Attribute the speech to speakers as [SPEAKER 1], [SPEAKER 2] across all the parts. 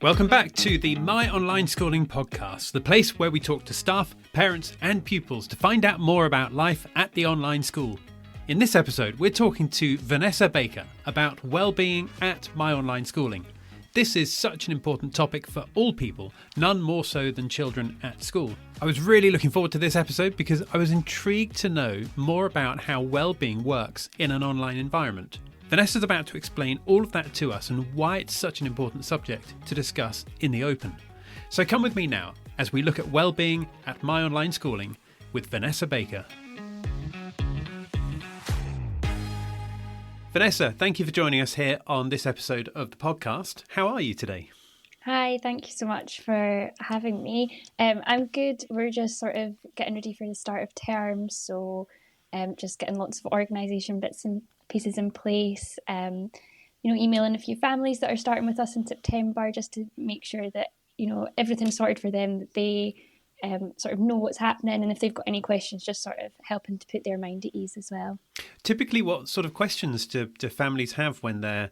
[SPEAKER 1] Welcome back to the My Online Schooling Podcast, the place where we talk to staff, parents and pupils to find out more about life at the online school. In this episode, we're talking to Vanessa Baker about well-being at My Online Schooling. This is such an important topic for all people, none more so than children at school. I was really looking forward to this episode because I was intrigued to know more about how well-being works in an online environment. Vanessa's about to explain all of that to us and why it's such an important subject to discuss in the open. So come with me now as we look at well-being at My Online Schooling with Vanessa Baker. Vanessa, thank you for joining us here on this episode of the podcast. How are you today?
[SPEAKER 2] Hi, thank you so much for having me. I'm good. We're just sort of getting ready for the start of term, so just getting lots of organisation bits and pieces in place. Emailing a few families that are starting with us in September just to make sure that everything's sorted for them, that they sort of know what's happening, and if they've got any questions, just sort of helping to put their mind at ease as well.
[SPEAKER 1] Typically, what sort of questions do families have when they're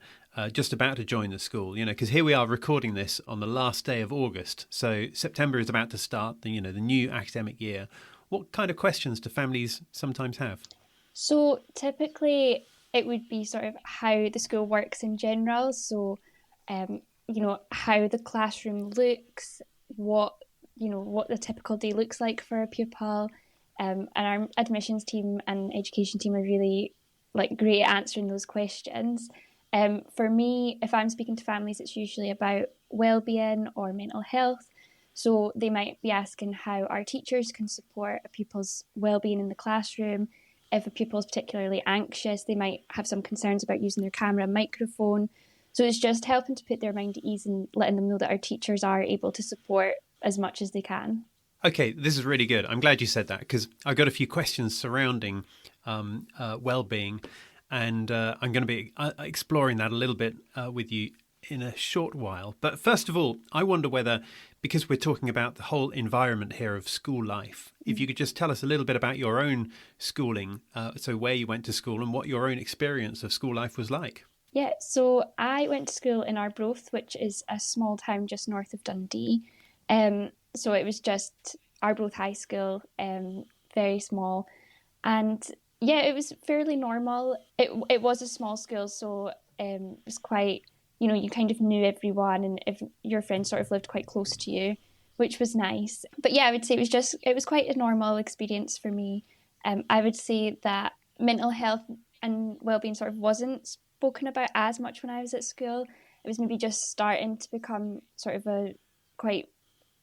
[SPEAKER 1] just about to join the school? Because here we are recording this on the last day of August, so September is about to start the new academic year. What kind of questions do families sometimes have?
[SPEAKER 2] So typically it would be sort of how the school works in general. So, how the classroom looks, what the typical day looks like for a pupil. And our admissions team and education team are really great at answering those questions. For me, if I'm speaking to families, it's usually about well-being or mental health. So they might be asking how our teachers can support a pupil's well-being in the classroom. If a pupil is particularly anxious, they might have some concerns about using their camera and microphone. So it's just helping to put their mind at ease and letting them know that our teachers are able to support as much as they can.
[SPEAKER 1] Okay, this is really good. I'm glad you said that because I've got a few questions surrounding well-being, and I'm going to be exploring that a little bit with you in a short while. But first of all, I wonder whether, because we're talking about the whole environment here of school life, if you could just tell us a little bit about your own schooling, so where you went to school and what your own experience of school life was like.
[SPEAKER 2] Yeah, so I went to school in Arbroath, which is a small town just north of Dundee. So it was just Arbroath High School, very small. And yeah, it was fairly normal. It was a small school, so it was quite, you kind of knew everyone, and if your friends sort of lived quite close to you, which was nice. But yeah, I would say it was quite a normal experience for me. I would say that mental health and well-being sort of wasn't spoken about as much when I was at school. It was maybe just starting to become sort of a quite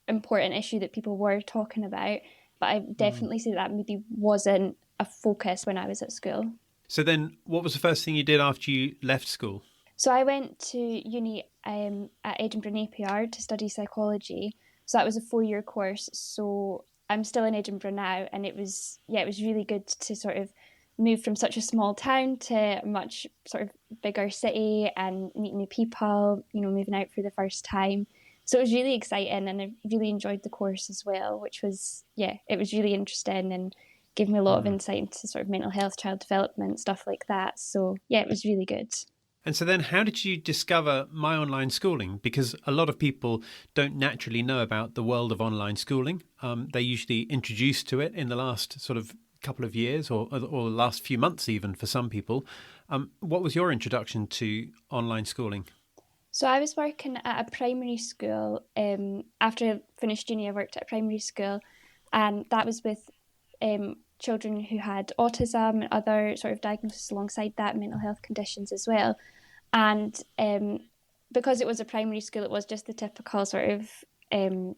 [SPEAKER 2] important issue that people were talking about. But I definitely say that maybe wasn't a focus when I was at school.
[SPEAKER 1] So then what was the first thing you did after you left school?
[SPEAKER 2] So I went to uni at Edinburgh Napier to study psychology. So that was a 4-year course. So I'm still in Edinburgh now, and it was really good to sort of move from such a small town to a much sort of bigger city and meet new people, moving out for the first time. So it was really exciting, and I really enjoyed the course as well, which was, it was really interesting and gave me a lot of insight into sort of mental health, child development, stuff like that. So it was really good.
[SPEAKER 1] And so then how did you discover My Online Schooling? Because a lot of people don't naturally know about the world of online schooling. They're usually introduced to it in the last sort of couple of years or the last few months even for some people. What was your introduction to online schooling?
[SPEAKER 2] So I was working at a primary school. After I finished uni, I worked at a primary school, and that was with children who had autism and other sort of diagnoses alongside that, mental health conditions as well. And because it was a primary school, it was just the typical sort of 9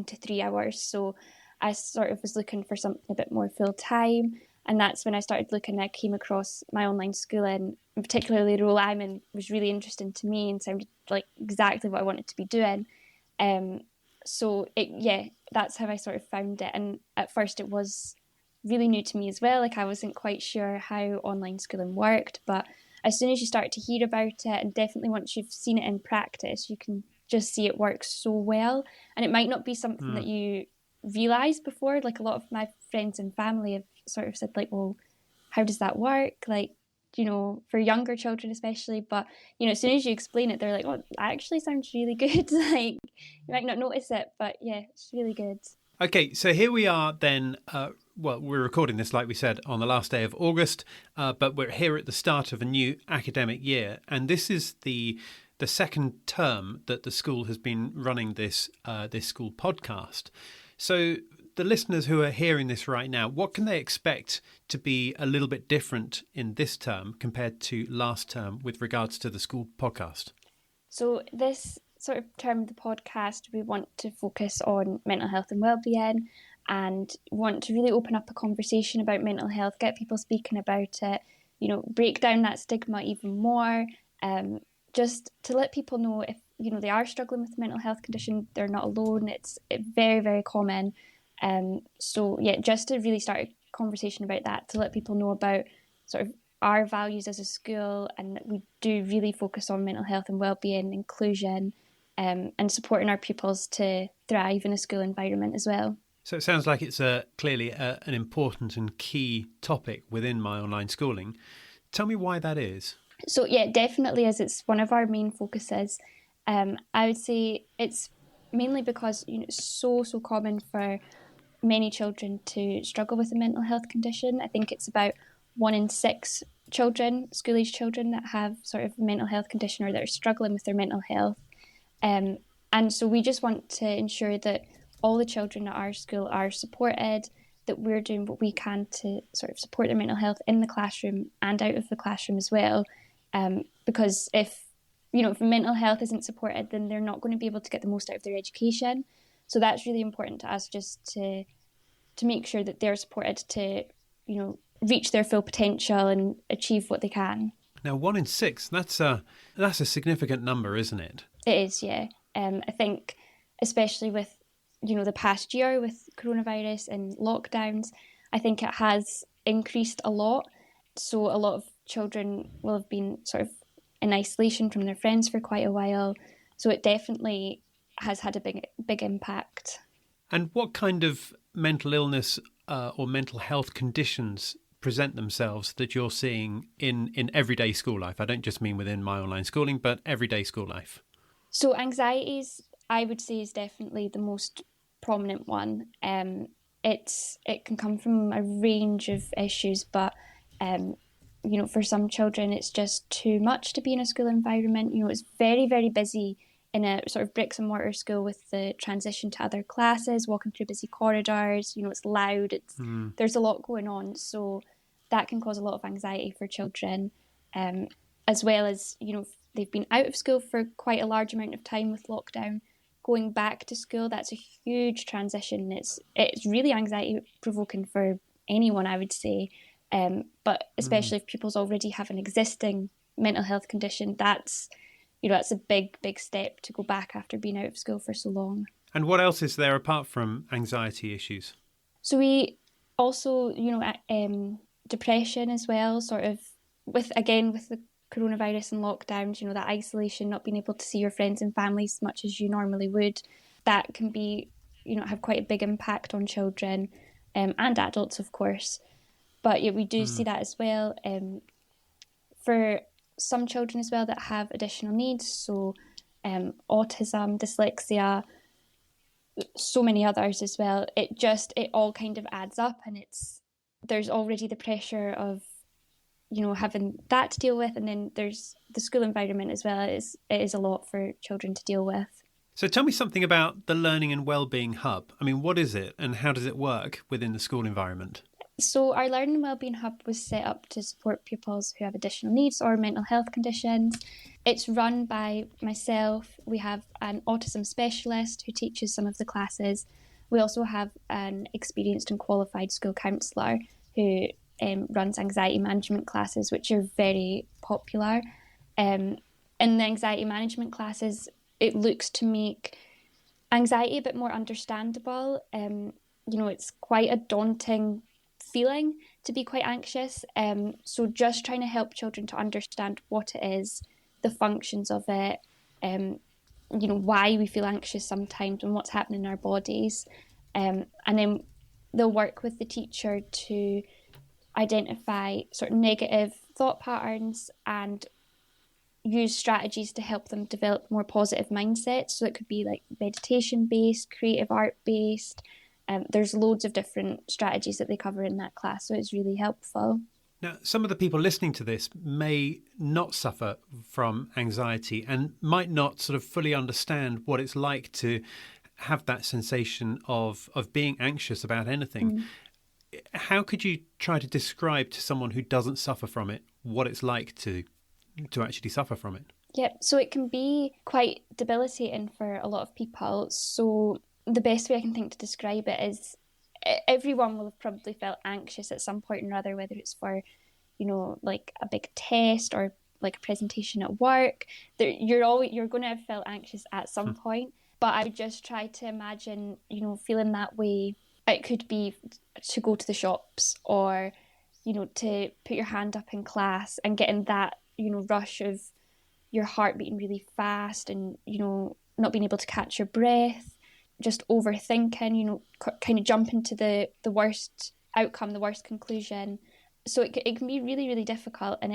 [SPEAKER 2] to 3 hours. So I sort of was looking for something a bit more full time. And that's when I started looking, I came across My Online Schooling, and particularly the role I'm in was really interesting to me and sounded like exactly what I wanted to be doing. So that's how I sort of found it. And at first it was really new to me as well. I wasn't quite sure how online schooling worked, but as soon as you start to hear about it, and definitely once you've seen it in practice, you can just see it works so well. And it might not be something that you realise before. A lot of my friends and family have sort of said, well, how does that work? for younger children especially. But, as soon as you explain it, they're like, oh, that actually sounds really good. Like, you might not notice it, but yeah, it's really good.
[SPEAKER 1] Okay, so here we are then. We're recording this, like we said, on the last day of August, but we're here at the start of a new academic year. And this is the second term that the school has been running this school podcast. So the listeners who are hearing this right now, what can they expect to be a little bit different in this term compared to last term with regards to the school podcast?
[SPEAKER 2] So this sort of term of the podcast, we want to focus on mental health and wellbeing, and want to really open up a conversation about mental health, get people speaking about it, break down that stigma even more, just to let people know if, they are struggling with a mental health condition, they're not alone. It's very, very common. So yeah, just to really start a conversation about that, to let people know about sort of our values as a school, and that we do really focus on mental health and wellbeing, inclusion, and supporting our pupils to thrive in a school environment as well.
[SPEAKER 1] So it sounds like it's clearly an important and key topic within My Online Schooling. Tell me why that is.
[SPEAKER 2] So yeah, definitely is. It's one of our main focuses. I would say it's mainly because it's so common for many children to struggle with a mental health condition. I think it's about 1 in 6 children, school-age children, that have sort of a mental health condition or that are struggling with their mental health. And so we just want to ensure that all the children at our school are supported, that we're doing what we can to sort of support their mental health in the classroom and out of the classroom as well. Because if mental health isn't supported, then they're not going to be able to get the most out of their education. So that's really important to us, just to make sure that they're supported to, reach their full potential and achieve what they can.
[SPEAKER 1] Now, 1 in 6, that's a significant number, isn't it?
[SPEAKER 2] It is, yeah. I think especially with, the past year with coronavirus and lockdowns, I think it has increased a lot. So a lot of children will have been sort of in isolation from their friends for quite a while. So it definitely has had a big impact.
[SPEAKER 1] And what kind of mental illness or mental health conditions present themselves that you're seeing in everyday school life? I don't just mean within My Online Schooling, but everyday school life.
[SPEAKER 2] So anxieties, I would say, is definitely the most prominent one. It can come from a range of issues, but for some children, it's just too much to be in a school environment. It's very, very busy in a sort of bricks and mortar school with the transition to other classes, walking through busy corridors. It's loud. There's a lot going on, so that can cause a lot of anxiety for children, as well as they've been out of school for quite a large amount of time with lockdown. Going back to school, that's a huge transition. It's really anxiety provoking for anyone, I would say. But especially if pupils already have an existing mental health condition, that's a big step to go back after being out of school for so long.
[SPEAKER 1] And what else is there apart from anxiety issues?
[SPEAKER 2] So we also, depression as well, sort of with the coronavirus and lockdowns, that isolation, not being able to see your friends and family as much as you normally would, that can be, have quite a big impact on children and adults, of course. But yeah, we do see that as well. For some children as well that have additional needs, so autism, dyslexia, so many others as well. It all kind of adds up, and there's already the pressure of having that to deal with, and then there's the school environment as well. It is a lot for children to deal with.
[SPEAKER 1] So tell me something about the Learning and Wellbeing Hub. I mean, what is it and how does it work within the school environment?
[SPEAKER 2] So our Learning and Wellbeing Hub was set up to support pupils who have additional needs or mental health conditions. It's run by myself. We have an autism specialist who teaches some of the classes. We also have an experienced and qualified school counsellor who runs anxiety management classes, which are very popular. In the anxiety management classes, it looks to make anxiety a bit more understandable. It's quite a daunting feeling to be quite anxious. So just trying to help children to understand what it is, the functions of it, why we feel anxious sometimes and what's happening in our bodies. And then they'll work with the teacher to identify sort of negative thought patterns and use strategies to help them develop more positive mindsets. So it could be like meditation-based, creative art-based. There's loads of different strategies that they cover in that class, so it's really helpful.
[SPEAKER 1] Now, some of the people listening to this may not suffer from anxiety and might not sort of fully understand what it's like to have that sensation of being anxious about anything. How could you try to describe to someone who doesn't suffer from it what it's like to actually suffer from it?
[SPEAKER 2] Yeah, so it can be quite debilitating for a lot of people. So the best way I can think to describe it is everyone will have probably felt anxious at some point or other, whether it's for, like a big test or like a presentation at work. You're going to have felt anxious at some point. But I would just try to imagine, feeling that way. It could be to go to the shops or, to put your hand up in class and getting that, rush of your heart beating really fast and, not being able to catch your breath, just overthinking, kind of jump into the worst outcome, the worst conclusion. So it can be really, really difficult, and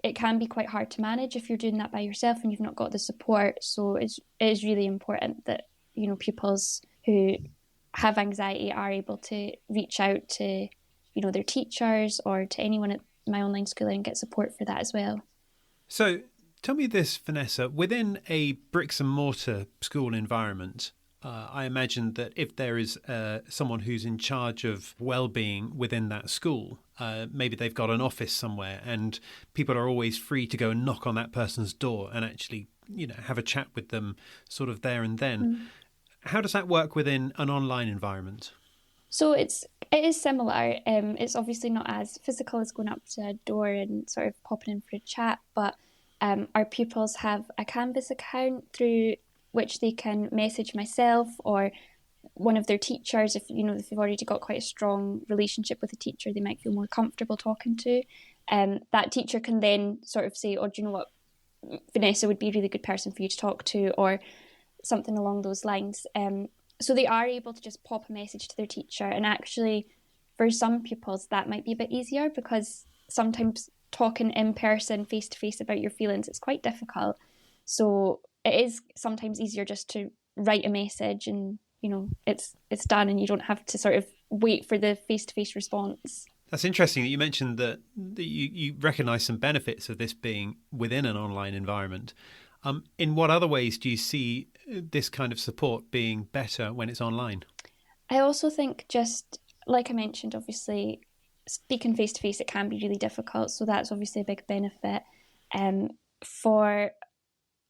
[SPEAKER 2] it can be quite hard to manage if you're doing that by yourself and you've not got the support. So it is really important that, pupils who have anxiety are able to reach out to, their teachers or to anyone at My Online Schooling and get support for that as well.
[SPEAKER 1] So tell me this, Vanessa, within a bricks and mortar school environment, I imagine that if there is someone who's in charge of well-being within that school, maybe they've got an office somewhere and people are always free to go and knock on that person's door and actually, have a chat with them sort of there and then. How does that work within an online environment?
[SPEAKER 2] So it is similar. It's obviously not as physical as going up to a door and sort of popping in for a chat, but our pupils have a Canvas account through which they can message myself or one of their teachers. If they've already got quite a strong relationship with a teacher, they might feel more comfortable talking to. That teacher can then sort of say, "Oh, do you know what? Vanessa would be a really good person for you to talk to," or something along those lines. So they are able to just pop a message to their teacher. And actually, for some pupils, that might be a bit easier because sometimes talking in person, face to face about your feelings, it's quite difficult. So it is sometimes easier just to write a message and, it's done and you don't have to sort of wait for the face-to-face response.
[SPEAKER 1] That's interesting that you mentioned that you recognise some benefits of this being within an online environment. In what other ways do you see this kind of support being better when it's online?
[SPEAKER 2] I also think, just like I mentioned, obviously, speaking face-to-face, it can be really difficult. So that's obviously a big benefit. For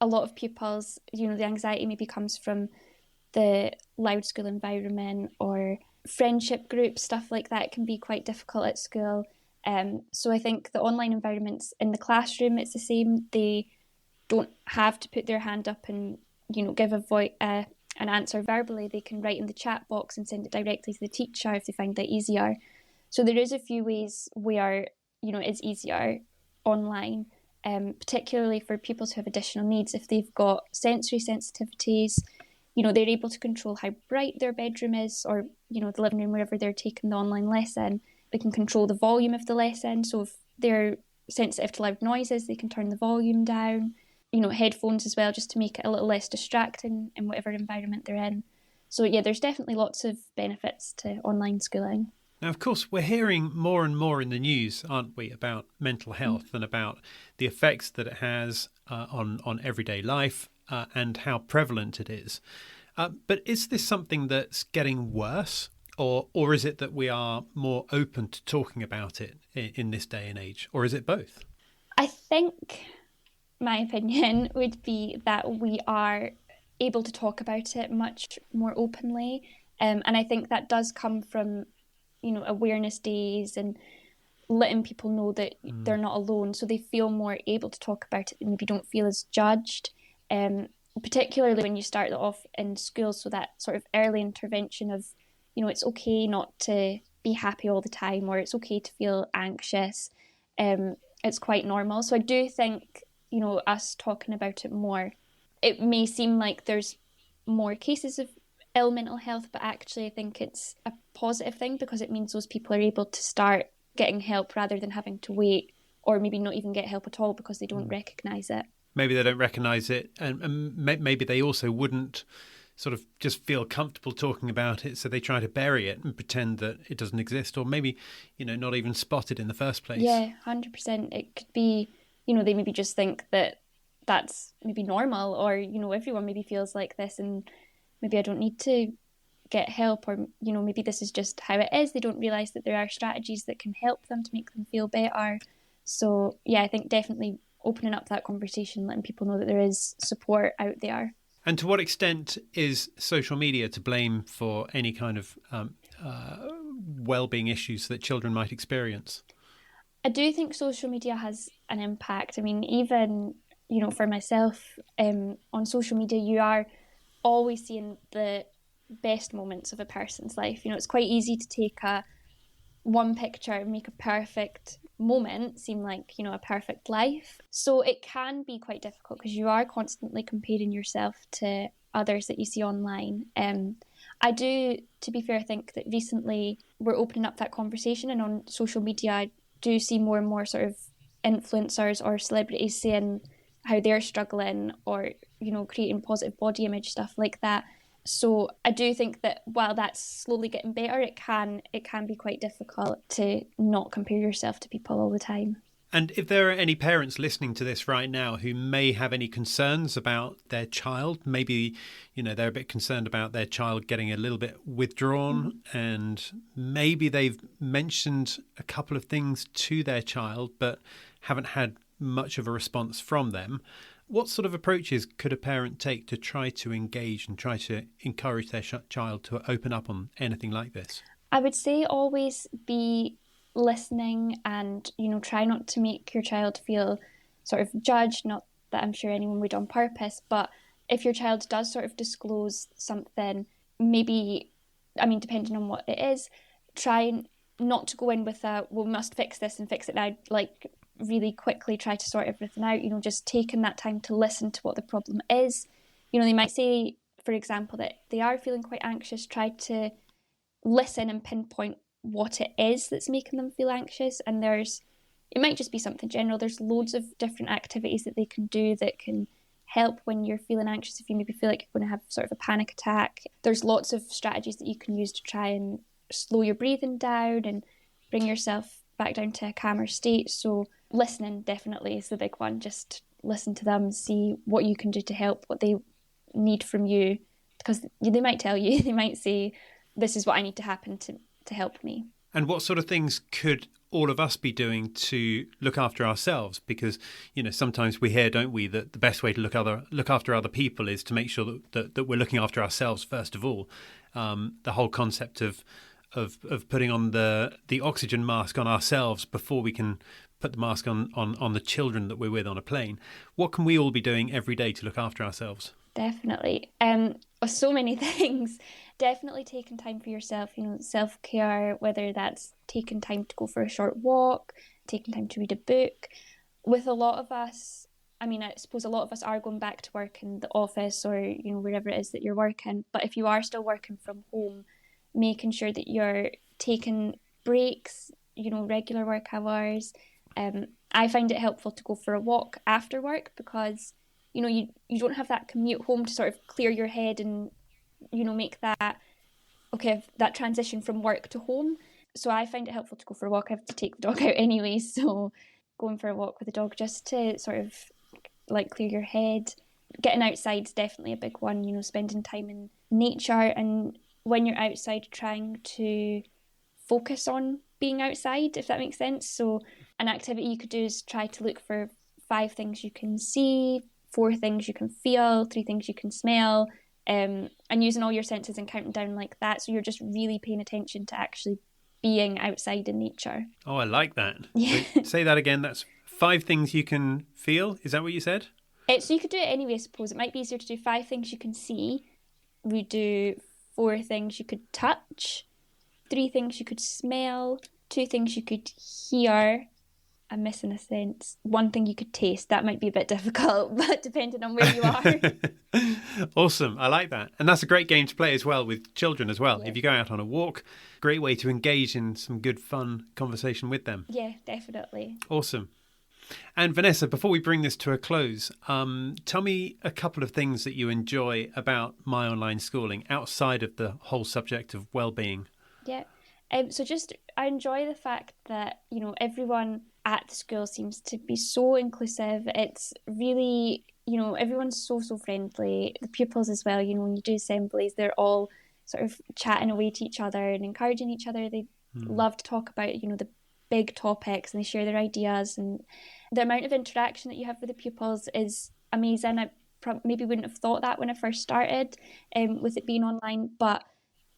[SPEAKER 2] a lot of pupils, the anxiety maybe comes from the loud school environment or friendship groups, stuff like that can be quite difficult at school. So I think the online environments in the classroom, it's the same. They don't have to put their hand up and, give an answer verbally. They can write in the chat box and send it directly to the teacher if they find that easier. So there is a few ways where, it's easier online, particularly for pupils who have additional needs. If they've got sensory sensitivities, they're able to control how bright their bedroom is or, the living room, wherever they're taking the online lesson. They can control the volume of the lesson. So if they're sensitive to loud noises, they can turn the volume down. Headphones as well, just to make it a little less distracting in whatever environment they're in. So yeah, there's definitely lots of benefits to online schooling.
[SPEAKER 1] Now, of course, we're hearing more and more in the news, aren't we, about mental health and about the effects that it has on everyday life and how prevalent it is. But is this something that's getting worse, or is it that we are more open to talking about it in this day and age, or is it both?
[SPEAKER 2] I think my opinion would be that we are able to talk about it much more openly. And I think that does come from, awareness days and letting people know that they're not alone. So they feel more able to talk about it and maybe don't feel as judged, particularly when you start that off in school. So that sort of early intervention of, it's okay not to be happy all the time, or it's okay to feel anxious. It's quite normal. So I do think, us talking about it more, it may seem like there's more cases of ill mental health, but actually I think it's a positive thing because it means those people are able to start getting help rather than having to wait, or maybe not even get help at all because they don't recognise it.
[SPEAKER 1] Maybe they don't recognise it, and maybe they also wouldn't sort of just feel comfortable talking about it, so they try to bury it and pretend that it doesn't exist, or maybe, not even spot it in the first place.
[SPEAKER 2] Yeah, 100%. It could be, they maybe just think that that's maybe normal, or, everyone maybe feels like this and maybe I don't need to get help, or, maybe this is just how it is. They don't realise that there are strategies that can help them to make them feel better. So, yeah, I think definitely opening up that conversation, letting people know that there is support out there.
[SPEAKER 1] And to what extent is social media to blame for any kind of well-being issues that children might experience?
[SPEAKER 2] I do think social media has an impact. I mean, even, for myself, on social media, you are always seeing the best moments of a person's life. It's quite easy to take one picture and make a perfect moment seem like, a perfect life. So it can be quite difficult because you are constantly comparing yourself to others that you see online. I do, to be fair, think that recently we're opening up that conversation, and on social media I do see more and more sort of influencers or celebrities saying how they're struggling, or, creating positive body image, stuff like that. So I do think that while that's slowly getting better, it can be quite difficult to not compare yourself to people all the time.
[SPEAKER 1] And if there are any parents listening to this right now who may have any concerns about their child, maybe, they're a bit concerned about their child getting a little bit withdrawn, and maybe they've mentioned a couple of things to their child but haven't had much of a response from them, what sort of approaches could a parent take to try to engage and try to encourage their child to open up on anything like this?
[SPEAKER 2] I would say always be listening and, try not to make your child feel sort of judged. Not that I'm sure anyone would on purpose, but if your child does sort of disclose something, maybe, depending on what it is, try not to go in with we must fix this and fix it now, like really quickly try to sort everything out, just taking that time to listen to what the problem is. They might say, for example, that they are feeling quite anxious. Try to listen and pinpoint what it is that's making them feel anxious. And it might just be something general. There's loads of different activities that they can do that can help when you're feeling anxious. If you maybe feel like you're going to have sort of a panic attack, there's lots of strategies that you can use to try and slow your breathing down and bring yourself back down to a calmer state. So listening definitely is the big one. Just listen to them, see what you can do to help, what they need from you, because they might tell you, they might say, this is what I need to happen to help me.
[SPEAKER 1] And what sort of things could all of us be doing to look after ourselves? Because, sometimes we hear, don't we, that the best way to look after other people is to make sure that we're looking after ourselves first of all. The whole concept of putting on the oxygen mask on ourselves before we can put the mask on the children that we're with on a plane. What can we all be doing every day to look after ourselves?
[SPEAKER 2] Definitely. So many things. Definitely taking time for yourself, self-care, whether that's taking time to go for a short walk, taking time to read a book. With a lot of us, I suppose a lot of us are going back to work in the office or, wherever it is that you're working. But if you are still working from home, making sure that you're taking breaks, regular work hours. I find it helpful to go for a walk after work because, you don't have that commute home to sort of clear your head and, make that transition from work to home. So I find it helpful to go for a walk. I have to take the dog out anyway, so going for a walk with the dog just to sort of like clear your head. Getting outside is definitely a big one, spending time in nature, and when you're outside trying to focus on being outside, if that makes sense. So an activity you could do is try to look for 5 things you can see, 4 things you can feel, 3 things you can smell, and using all your senses and counting down like that. So you're just really paying attention to actually being outside in nature.
[SPEAKER 1] Oh, I like that.
[SPEAKER 2] Yeah.
[SPEAKER 1] Say that again. That's 5 things you can feel. Is that what you said?
[SPEAKER 2] So you could do it anyway, I suppose. It might be easier to do 5 things you can see. We do 4 things you could touch, 3 things you could smell, 2 things you could hear, a miss in a sense. One thing you could taste, that might be a bit difficult, but depending on where you are.
[SPEAKER 1] Awesome. I like that. And that's a great game to play as well with children as well.
[SPEAKER 2] Yeah.
[SPEAKER 1] If you go out on a walk, great way to engage in some good fun conversation with them.
[SPEAKER 2] Yeah, definitely.
[SPEAKER 1] Awesome. And Vanessa, before we bring this to a close, tell me a couple of things that you enjoy about My Online Schooling outside of the whole subject of well-being.
[SPEAKER 2] Yeah. So just, I enjoy the fact that, you know, everyone at the school seems to be so inclusive. It's really, you know, everyone's so friendly. The pupils as well, you know, when you do assemblies, they're all sort of chatting away to each other and encouraging each other. They love to talk about, you know, the big topics, and they share their ideas, and the amount of interaction that you have with the pupils is amazing. I maybe wouldn't have thought that when I first started with it being online, but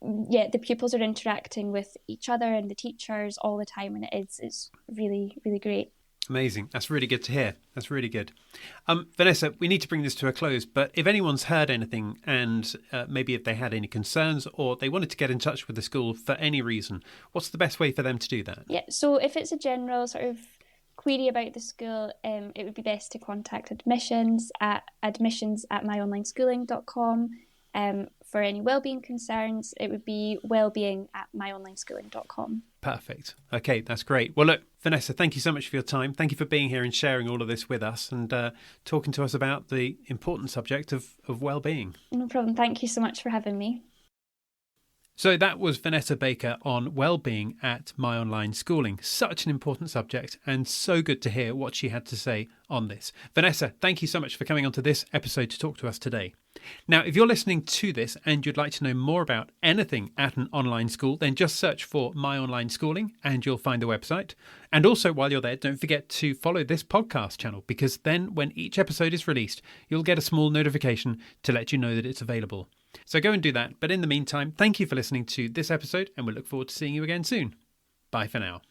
[SPEAKER 2] yeah, the pupils are interacting with each other and the teachers all the time, and it's really, really great.
[SPEAKER 1] Amazing. That's really good to hear. That's really good. Vanessa, we need to bring this to a close, but if anyone's heard anything and maybe if they had any concerns or they wanted to get in touch with the school for any reason, what's the best way for them to do that?
[SPEAKER 2] Yeah, so if it's a general sort of query about the school, it would be best to contact admissions at myonlineschooling.com. For any wellbeing concerns, it would be wellbeing@myonlineschooling.com.
[SPEAKER 1] Perfect. Okay, that's great. Well, look, Vanessa, thank you so much for your time. Thank you for being here and sharing all of this with us and talking to us about the important subject of well-being.
[SPEAKER 2] No problem. Thank you so much for having me.
[SPEAKER 1] So that was Vanessa Baker on well-being at My Online Schooling. Such an important subject and so good to hear what she had to say on this. Vanessa, thank you so much for coming onto this episode to talk to us today. Now, if you're listening to this and you'd like to know more about anything at an online school, then just search for My Online Schooling and you'll find the website. And also, while you're there, don't forget to follow this podcast channel, because then when each episode is released, you'll get a small notification to let you know that it's available. So go and do that. But in the meantime, thank you for listening to this episode, and we'll look forward to seeing you again soon. Bye for now.